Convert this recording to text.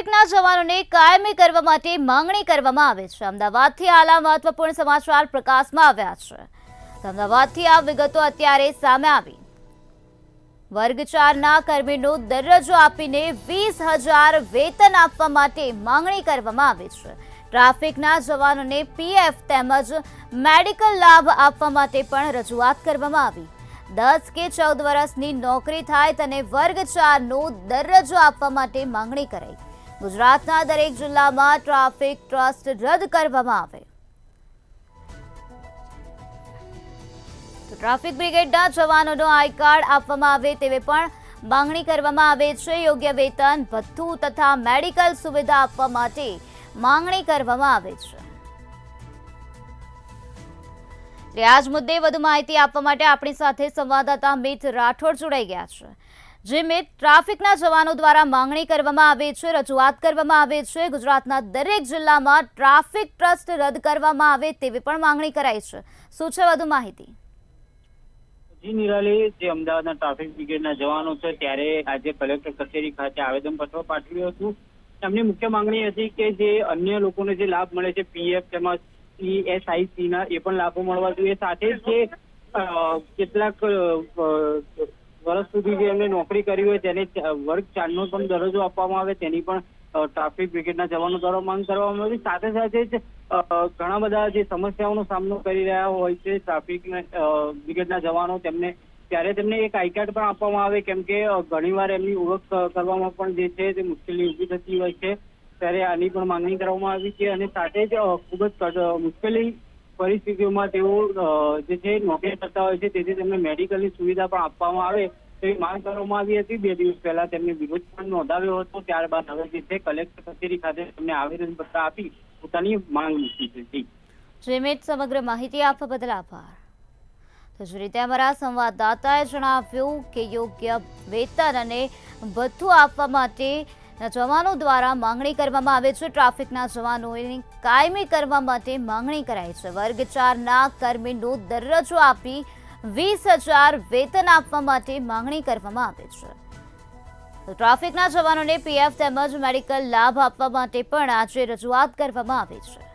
ટ્રાફિકના જવાનોને કાયમી કરવા માટે માંગણી કરવામાં આવે છે। અમદાવાદથી હાલ મહત્વપૂર્ણ સમાચાર પ્રકાશમાં આવ્યા છે। અમદાવાદથી આ વિગતો અત્યારે સામે આવી। વર્ગ 4ના કર્મીનો દરજ્જો આપીને 20,000 વેતન આપવા માટે માંગણી કરવામાં આવી છે। ટ્રાફિકના જવાનોને પીએફ તેમજ મેડિકલ લાભ આપવા માટે પણ રજૂઆત કરવામાં આવી। 10 કે 14 વર્ષની નોકરી થાય તેને વર્ગ 4નો દરજ્જો આપવા માટે માંગણી કરાઈ। ગુજરાતના દરેક જિલ્લામાં ટ્રાફિક ટ્રસ્ટ રદ કરવામાં આવે તો ટ્રાફિક બ્રિગેડના જવાનોનો આઈ કાર્ડ આપવામાં આવે તેવી પણ માંગણી કરવામાં આવે છે। યોગ્ય વેતન, ભથ્થું તથા મેડિકલ સુવિધા આપવા માટે માંગણી કરવામાં આવે છે। આ જ મુદ્દે વધુ માહિતી આપવા માટે આપણી સાથે સંવાદદાતા મિત રાઠોડ જોડાઈ ગયા છે। જે મિત, ટ્રાફિકના જવાનો દ્વારા માંગણી કરવામાં આવે છે, રજૂઆત કરવામાં આવે છે। ગુજરાતના દરેક જિલ્લામાં ટ્રાફિક ટ્રસ્ટ રદ કરવામાં આવે તેવી પણ માંગણી કરાઈ છે। શું છે વધુ માહિતી? જી નિરાલી, જે અમદાવાદના ટ્રાફિક બ્રિગેડના જવાનો છે ત્યારે આજે કલેક્ટર કચેરી ખાતે આવેદનપત્ર પાઠવ્યું હતું। એમની મુખ્ય માંગણી હતી કે જે અન્ય લોકોને જે લાભ મળે છે પીએફ તેમજ ESIC ના એ પણ લાભો મળવા જોઈએ। સાથે જ જે કેટલાક વર્ષ સુધી જે એમને નોકરી કરી હોય તેને વર્ગ 4નો પણ દરજ્જો આપવામાં આવે તેની પણ ટ્રાફિક બ્રિગેડના જવાનો દ્વારા માંગ કરવામાં આવી। સાથે સાથે જ ઘણા બધા જે સમસ્યાઓનો સામનો કરી રહ્યા હોય છે ટ્રાફિક બ્રિગેડના જવાનો, ત્યારે તેમને એક આઈ કાર્ડ પણ આપવામાં આવે, કેમ કે ઘણીવાર એમની ઓળખ કરવામાં પણ જે છે તે મુશ્કેલી ઊભી થતી હોય છે। ત્યારે આની પણ માંગણી કરવામાં આવી છે અને સાથે જ ખૂબ જ મુશ્કેલી પરિસ્થિતિઓમાં તેઓ જે છે નોકરી કરતા હોય છે, તેથી તેમને મેડિકલની સુવિધા પણ આપવામાં આવે તેવી માંગ કરવામાં આવી હતી। 2 દિવસ પહેલા તેમને વિરોધ પણ નોંધાવ્યો હતો। ત્યારબાદ હવે જે છે કલેક્ટર કચેરી ખાતે તેમને આવેદનપત્ર આપી પોતાની માંગ મૂકી છે। જેમિત, સમગ્ર માહિતી આપવા બદલ આભાર। તો જ રીતે અમારા સંવાદદાતાએ જણાવ્યું કે યોગ્ય વેતન અને ભથ્થું આપવા માટે જવાનો દ્વારા માંગણી કરવામાં આવે છે। ટ્રાફિકના જવાનોની કાયમી કરવા માટે માંગણી કરાઈ છે। વર્ગ 4ના કર્મીનો દરજ્જો આપી 20,000 વેતન આપવા માટે માંગણી કરવામાં આવે છે। તો ટ્રાફિકના જવાનોને પીએફ તેમજ મેડિકલ લાભ આપવા માટે પણ આજે રજૂઆત કરવામાં આવી છે।